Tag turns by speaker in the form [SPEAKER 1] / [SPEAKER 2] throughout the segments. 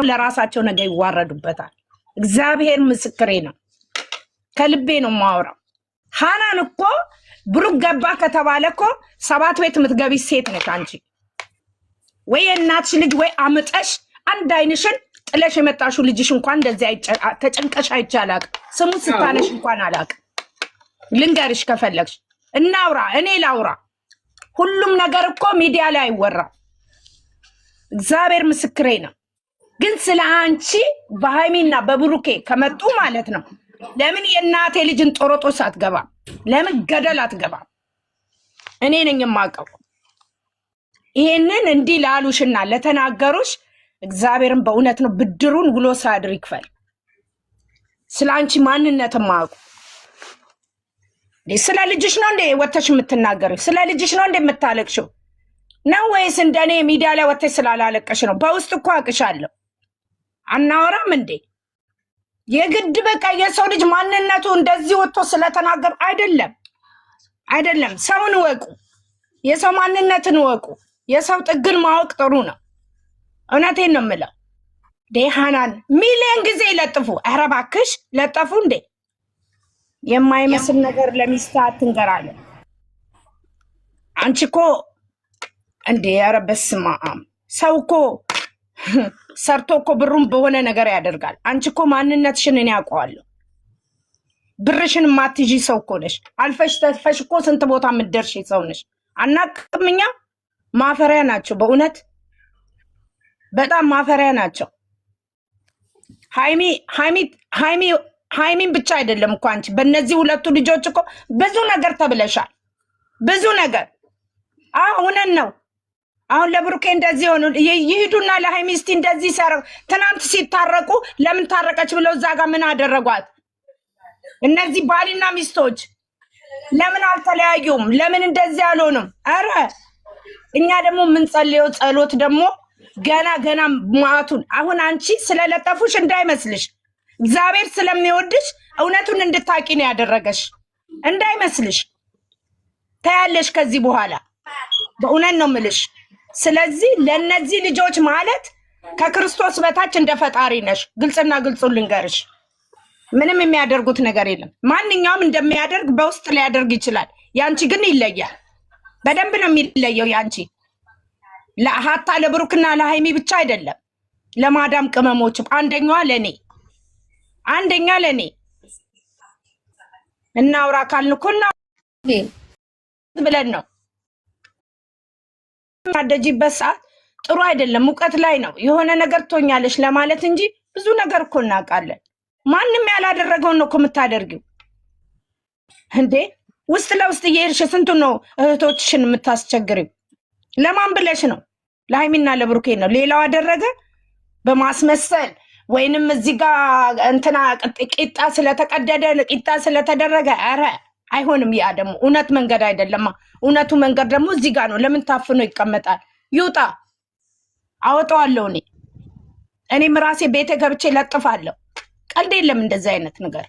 [SPEAKER 1] ለራሳቸው ነገር ይዋረዱበታል። እግዚአብሔር ምስክሬ ነው። ከልቤ ነው ማወራው። ሃናን እኮ ብሩክ ገባ ከተባለ እኮ 7 ቤት የምትገቢ ሴት ነሽ አንቺ። ወይ እናትሽ ልጅ ወይ አምጠሽ አንድ አይንሽን ጥለሽ የመጣሽው ልጅሽ እንኳን እንደዚህ ተጨንቀሽ አይቻላቅ። ስሙ ስታነሽ እንኳን አላቅ። ልንገርሽ ከፈለግሽ እናውራ፣ እኔ ላውራ። ሁሉም ነገር እኮ ሚዲያ ላይ አይወራ። እግዚአብሔር ምስክሬ ነው። ግን ስለ አንቺ በሃይሚና በብሩኬ ከመጡ ማለት ነው ለምን የእናቴ ልጅን ጦሮጦስ አትገባም? ለምን ገደል አትገባም? እኔ ነኝ የማውቀው። ይሄንን እንዲህ ላሉሽና ለተናገሩሽ እግዚአብሔርን በእውነት ነው ብድሩን ውሎ ሳድር ይክፈል። ስለ አንቺ ማንነት ማውቁ ስለ ልጅሽ ነው እንዴ ወተሽ የምትናገሪው? ስለ ልጅሽ ነው እንዴ የምታለቅሽው? ነው ወይስ እንደኔ ሚዲያ ላይ ወተሽ ስላላለቀሽ ነው? በውስጥ እኮ አቅሻለሁ። አናወራም እንዴ? የግድ በቃ የሰው ልጅ ማንነቱ እንደዚህ ወጥቶ ስለተናገር አይደለም። ሰውን ወቁ፣ የሰው ማንነትን ወቁ። የሰው ጥግን ማወቅ ጥሩ ነው። እውነቴን ነው የምለው። ሃናን ሚሊዮን ጊዜ ይለጥፉ። ኧረ እባክሽ ለጠፉ እንዴ? የማይመስል ነገር ለሚስት አትንገራለን። አንቺ እኮ እንዴ! ኧረ በስመ አብ! ሰው እኮ ሰርቶ እኮ ብሩን በሆነ ነገር ያደርጋል። አንቺ እኮ ማንነትሽን እኔ አውቀዋለሁ። ብርሽን ማትጂ ሰው እኮ ነሽ። አልፈሽ ተፈሽ እኮ ስንት ቦታ የምትደርሺ ሰው ነሽ። አናቅም። እኛ ማፈሪያ ናቸው፣ በእውነት በጣም ማፈሪያ ናቸው። ሃይሚን ብቻ አይደለም እኮ አንቺ በእነዚህ ሁለቱ ልጆች እኮ ብዙ ነገር ተብለሻል። ብዙ ነገር አሁንን ነው። አሁን ለብሩኬ እንደዚህ ሆኑ ይሄዱና ለሃይሚ እስቲ እንደዚህ ሰራ። ትናንት ሲታረቁ ለምን ታረቀች ብለው እዛ ጋር ምን አደረጓት? እነዚህ ባልና ሚስቶች ለምን አልተለያዩም? ለምን እንደዚህ አልሆኑም? አረ እኛ ደግሞ የምንጸልየው ጸሎት ደግሞ ገና ማቱን አሁን አንቺ ስለለጠፉሽ እንዳይመስልሽ፣ እግዚአብሔር ስለሚወድሽ እውነቱን እንድታቂ ነው ያደረገሽ። እንዳይመስልሽ ታያለሽ ከዚህ በኋላ በእውነት ነው የምልሽ። ስለዚህ ለነዚህ ልጆች ማለት ከክርስቶስ በታች እንደ ፈጣሪ ነሽ። ግልጽና ግልጹን ልንገርሽ፣ ምንም የሚያደርጉት ነገር የለም። ማንኛውም እንደሚያደርግ በውስጥ ሊያደርግ ይችላል። ያንቺ ግን ይለያል። በደንብ ነው የሚለየው ያንቺ። ለሀታ ለብሩክና ለሃይሚ ብቻ አይደለም፣ ለማዳም ቅመሞችም አንደኛ ለኔ እናውራ ካልን እኮ ብለን ነው ማደጂበት ሰዓት ጥሩ አይደለም። ሙቀት ላይ ነው የሆነ ነገር ትሆኛለሽ ለማለት እንጂ ብዙ ነገር እኮ እናውቃለን። ማንም ያላደረገውን ነው እኮ የምታደርጊው እንዴ። ውስጥ ለውስጥ እየሄድሽ ስንቱ ነው እህቶችሽን የምታስቸግሪው? ለማን ብለሽ ነው? ለሃይሚና ለብሩኬ ነው። ሌላው አደረገ በማስመሰል ወይንም እዚህ ጋር እንትና ቂጣ ስለተቀደደ ቂጣ ስለተደረገ ኧረ አይሆንም። ያ ደግሞ እውነት መንገድ አይደለም። እውነቱ መንገድ ደግሞ እዚህ ጋር ነው። ለምን ታፍኖ ይቀመጣል? ይውጣ፣ አወጣዋለሁ። እኔም ራሴ ቤቴ ገብቼ ለጥፋለሁ። ቀልድ የለም እንደዚህ አይነት ነገር።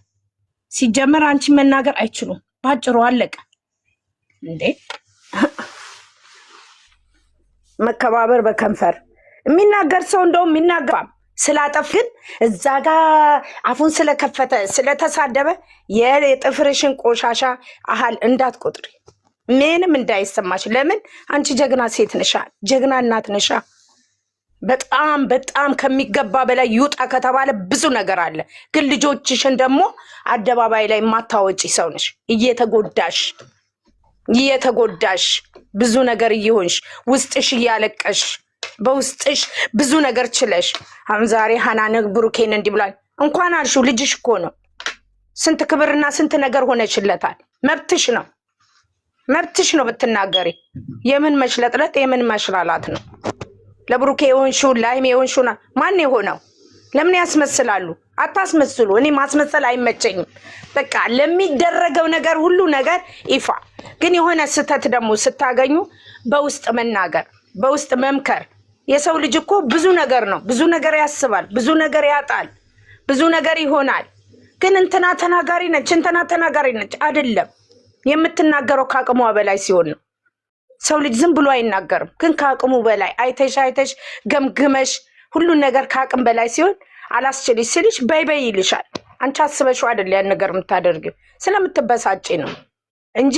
[SPEAKER 1] ሲጀመር አንቺ መናገር አይችሉም። ባጭሩ አለቀ እንዴ። መከባበር በከንፈር የሚናገር ሰው እንደውም የሚናገር ስላጠፍ ግን እዛ ጋር አፉን ስለከፈተ ስለተሳደበ የጥፍርሽን ቆሻሻ አሃል እንዳትቆጥሪ፣ ምንም እንዳይሰማሽ። ለምን አንቺ ጀግና ሴት ነሻ፣ ጀግና እናት ነሻ። በጣም ከሚገባ በላይ ይውጣ ከተባለ ብዙ ነገር አለ። ግን ልጆችሽን ደግሞ አደባባይ ላይ ማታወጪ ሰው ነሽ። እየተጎዳሽ ብዙ ነገር እየሆንሽ ውስጥሽ እያለቀሽ በውስጥሽ ብዙ ነገር ችለሽ አሁን ዛሬ ሃናን ብሩኬን እንዲህ ብሏል። እንኳን አልሽው፣ ልጅሽ እኮ ነው። ስንት ክብርና ስንት ነገር ሆነችለታል። መብትሽ ነው ብትናገሪ። የምን መሽለጥለጥ የምን መሽላላት ነው? ለብሩኬ የሆንሽው ለሃይሚ የሆንሽው ማን የሆነው? ለምን ያስመስላሉ? አታስመስሉ። እኔ ማስመሰል አይመቸኝም። በቃ ለሚደረገው ነገር ሁሉ ነገር ይፋ። ግን የሆነ ስህተት ደግሞ ስታገኙ በውስጥ መናገር፣ በውስጥ መምከር። የሰው ልጅ እኮ ብዙ ነገር ነው። ብዙ ነገር ያስባል፣ ብዙ ነገር ያጣል፣ ብዙ ነገር ይሆናል። ግን እንትና ተናጋሪ ነች አይደለም። የምትናገረው ከአቅሟ በላይ ሲሆን ነው። ሰው ልጅ ዝም ብሎ አይናገርም። ግን ከአቅሙ በላይ አይተሽ ገምግመሽ ሁሉን ነገር ከአቅም በላይ ሲሆን አላስችልሽ ስልሽ በይ በይ ይልሻል። አንቺ አስበሽው አይደል ያን ነገር የምታደርጊው፣ ስለምትበሳጪ ነው እንጂ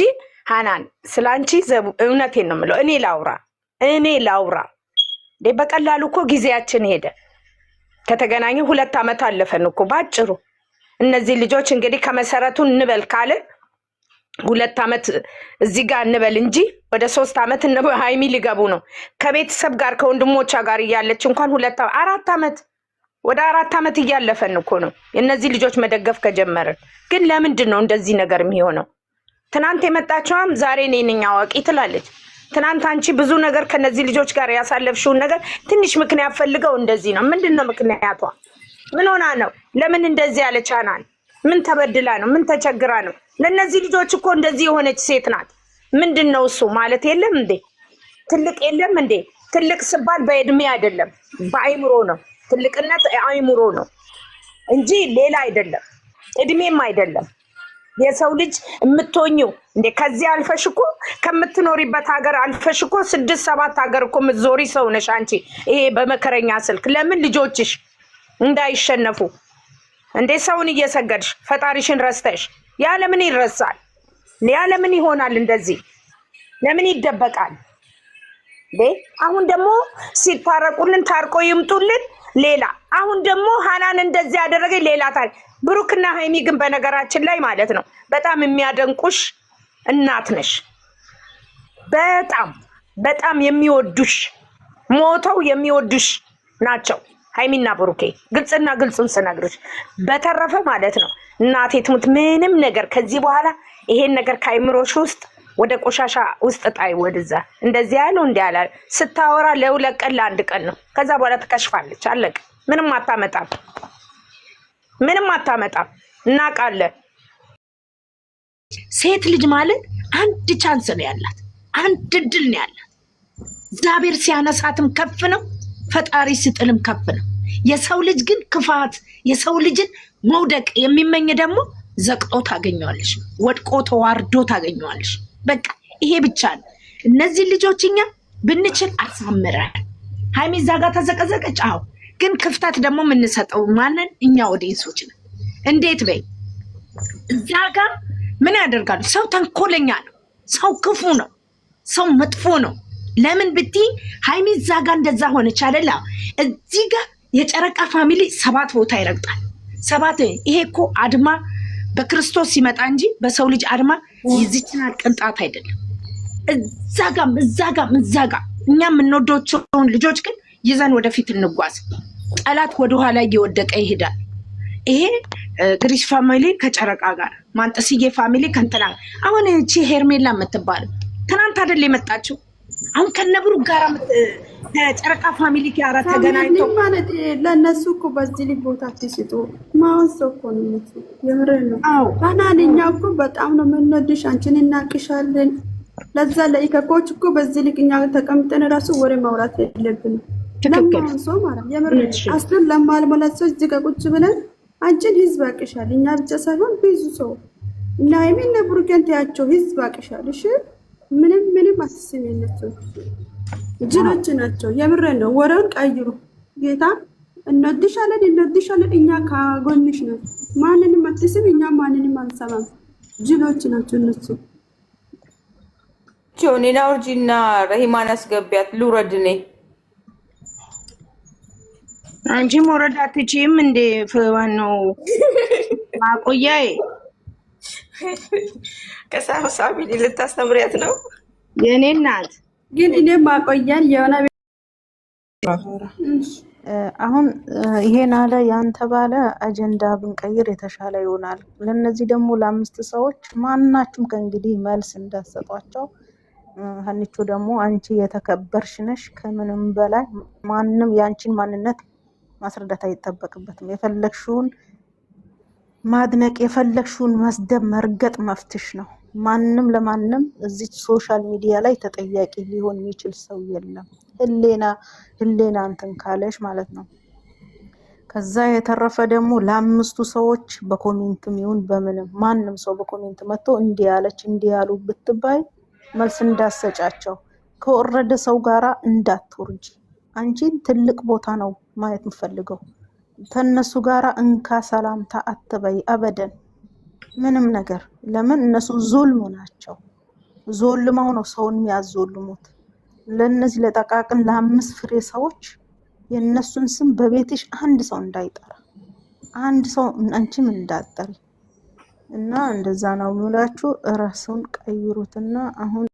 [SPEAKER 1] ሃናን ስላንቺ እውነቴን ነው የምለው። እኔ ላውራ በቀላሉ እኮ ጊዜያችን ሄደ። ከተገናኘ 2 ዓመት አለፈን እኮ ባጭሩ። እነዚህ ልጆች እንግዲህ ከመሰረቱ እንበል ካለ 2 ዓመት እዚህ ጋር እንበል እንጂ ወደ 3 ዓመት ሃይሚ ሊገቡ ነው። ከቤተሰብ ጋር ከወንድሞቿ ጋር እያለች እንኳን 4 ዓመት ወደ 4 ዓመት እያለፈን እኮ ነው እነዚህ ልጆች መደገፍ ከጀመርን። ግን ለምንድን ነው እንደዚህ ነገር የሚሆነው? ትናንት የመጣችውም ዛሬ እኔ ነኝ አዋቂ ትላለች። ትናንት አንቺ ብዙ ነገር ከነዚህ ልጆች ጋር ያሳለፍሽውን ነገር ትንሽ ምክንያት ፈልገው እንደዚህ ነው። ምንድነው ምክንያቷ? ምን ሆና ነው? ለምን እንደዚህ ያለቻናል? ምን ተበድላ ነው? ምን ተቸግራ ነው? ለነዚህ ልጆች እኮ እንደዚህ የሆነች ሴት ናት። ምንድነው እሱ ማለት የለም እንዴ? ትልቅ የለም እንዴ? ትልቅ ስባል በእድሜ አይደለም በአይምሮ ነው። ትልቅነት አይምሮ ነው እንጂ ሌላ አይደለም፣ እድሜም አይደለም። የሰው ልጅ የምትሆኚው እንዴ ከዚህ አልፈሽ እኮ ከምትኖሪበት ሀገር አልፈሽ እኮ 6-7 ሀገር እኮ የምትዞሪ ሰው ነሽ አንቺ። ይሄ በመከረኛ ስልክ ለምን ልጆችሽ እንዳይሸነፉ እንዴ ሰውን እየሰገድሽ ፈጣሪሽን ረስተሽ? ያ ለምን ይረሳል? ያ ለምን ይሆናል እንደዚህ? ለምን ይደበቃል? አሁን ደግሞ ሲታረቁልን ታርቆ ይምጡልን ሌላ። አሁን ደግሞ ሃናን እንደዚህ ያደረገ ሌላ ታሪክ። ብሩክና ሃይሚ ግን በነገራችን ላይ ማለት ነው በጣም የሚያደንቁሽ እናት ነሽ። በጣም የሚወዱሽ ሞተው የሚወዱሽ ናቸው ሃይሚና ብሩኬ። ግልጽና ግልጹን ስነግርሽ በተረፈ ማለት ነው እናቴ ትሙት ምንም ነገር ከዚህ በኋላ ይሄን ነገር ከአይምሮሽ ውስጥ ወደ ቆሻሻ ውስጥ ጣይ። ወደዛ እንደዚህ ያለው እንዲያላ ስታወራ ለ2 ቀን ለ1 ቀን ነው። ከዛ በኋላ ትከሽፋለች። አለቀ። ምንም አታመጣም። እናውቃለን። ሴት ልጅ ማለት አንድ ቻንስ ነው ያላት፣ አንድ እድል ነው ያላት። እግዚአብሔር ሲያነሳትም ከፍ ነው፣ ፈጣሪ ሲጥልም ከፍ ነው። የሰው ልጅ ግን ክፋት፣ የሰው ልጅን መውደቅ የሚመኝ ደግሞ ዘቅጦ ታገኘዋለሽ፣ ወድቆ ተዋርዶ ታገኘዋለሽ። በቃ ይሄ ብቻ ነው። እነዚህ ልጆች እኛ ብንችል አሳምረን። ሃይሚ እዛ ጋር ተዘቀዘቀች። አዎ፣ ግን ክፍተት ደግሞ የምንሰጠው ማንን? እኛ ኦዲየንሶች ነን። እንዴት በይ እዛ ጋር ምን ያደርጋሉ? ሰው ተንኮለኛ ነው፣ ሰው ክፉ ነው፣ ሰው መጥፎ ነው። ለምን ብትይ ሃይሚ እዛ ጋር እንደዛ ሆነች አይደል? እዚህ ጋር የጨረቃ ፋሚሊ 7 ቦታ ይረግጣል። 7 ይሄ እኮ አድማ በክርስቶስ ሲመጣ እንጂ በሰው ልጅ አድማ የዚህችን ቅንጣት አይደለም። እዛ ጋም እኛ የምንወዳቸውን ልጆች ግን ይዘን ወደፊት እንጓዝ። ጠላት ወደኋላ እየወደቀ ይሄዳል። ይሄ ግሪስ ፋሚሊ ከጨረቃ ጋር፣ ማንጠስዬ ፋሚሊ ከእንትና። አሁን እቺ ሄርሜላ የምትባለው ትናንት አይደል የመጣችው? አሁን ከነብሩ ጋር ከጨረቃ ፋሚሊ ጋር ተገናኝተው
[SPEAKER 2] ማለት ለነሱ እኮ በዚህ ልጅ ቦታ ትስጡ ማውን ሰው እኮ ነው እነሱ። የምር ነው። ታናንኛ እኮ በጣም ነው የምንወድሽ፣ አንቺን እናቅሻለን። ለዛ ለኢከኮች እኮ በዚህ ልጅ እኛ ተቀምጠን ራሱ ወሬ ማውራት የለብንም። ለማውን ሰው ማለት የምር አስቱን ለማልመለሰው እዚህ ጋር ቁጭ ብለን አንቺን ህዝብ ያቅሻል። እኛ ብቻ ሳይሆን ብዙ ሰው እና ሃይሚና ብሩኬን ተያቸው ህዝብ ያቅሻል። እሺ ምንም አትስም። የነሱ ጅሎች ናቸው። የምር ነው። ወሬውን ቀይሩ። ጌታ እንወድሻለን፣ እኛ ከጎንሽ ነን። ማንንም አትስም፣ እኛ ማንንም አንሰማም። ጅሎች ናቸው እነሱ።
[SPEAKER 3] ኔና ውርጂና ረሂማን አስገቢያት ልውረድ። እኔ
[SPEAKER 1] አንቺ መውረድ አትችይም እንዴ? ዋናው ማቆያዬ
[SPEAKER 3] ከሳቢ ልታስተምሪያት ነው
[SPEAKER 1] የኔ እናት።
[SPEAKER 2] ግን እኔ ማቆያን የሆነ
[SPEAKER 4] አሁን ይሄን አለ ያንተ ባለ አጀንዳ ብንቀይር የተሻለ ይሆናል። ለነዚህ ደግሞ ለ5 ሰዎች ማናችሁም ከእንግዲህ መልስ እንዳሰጧቸው። ሀኒቾ ደግሞ አንቺ የተከበርሽ ነሽ። ከምንም በላይ ማንም ያንቺን ማንነት ማስረዳት አይጠበቅበትም። የፈለግሽውን ማድነቅ፣ የፈለግሽውን መስደብ፣ መርገጥ መፍትሽ ነው። ማንም ለማንም እዚህ ሶሻል ሚዲያ ላይ ተጠያቂ ሊሆን የሚችል ሰው የለም። ህሌና እንትን ካለሽ ማለት ነው። ከዛ የተረፈ ደግሞ ለ5ቱ ሰዎች በኮሜንትም ይሁን በምንም ማንም ሰው በኮሜንት መጥቶ እንዲህ ያለች እንዲህ ያሉ ብትባይ መልስ እንዳሰጫቸው። ከወረደ ሰው ጋራ እንዳትወርጂ። አንቺን ትልቅ ቦታ ነው ማየት የምፈልገው። ከነሱ ጋራ እንካ ሰላምታ አትበይ አበደን ምንም ነገር። ለምን እነሱ ዙልም ናቸው። ዞልማው ነው ሰውን የሚያዞልሙት። ለነዚህ ለጠቃቅን ለአምስት ፍሬ ሰዎች የነሱን ስም በቤትሽ አንድ ሰው እንዳይጠራ፣ አንድ ሰው አንቺም እንዳትጠሪ እና እንደዛ ነው የሚላችሁ። ራሱን ቀይሩትና አሁን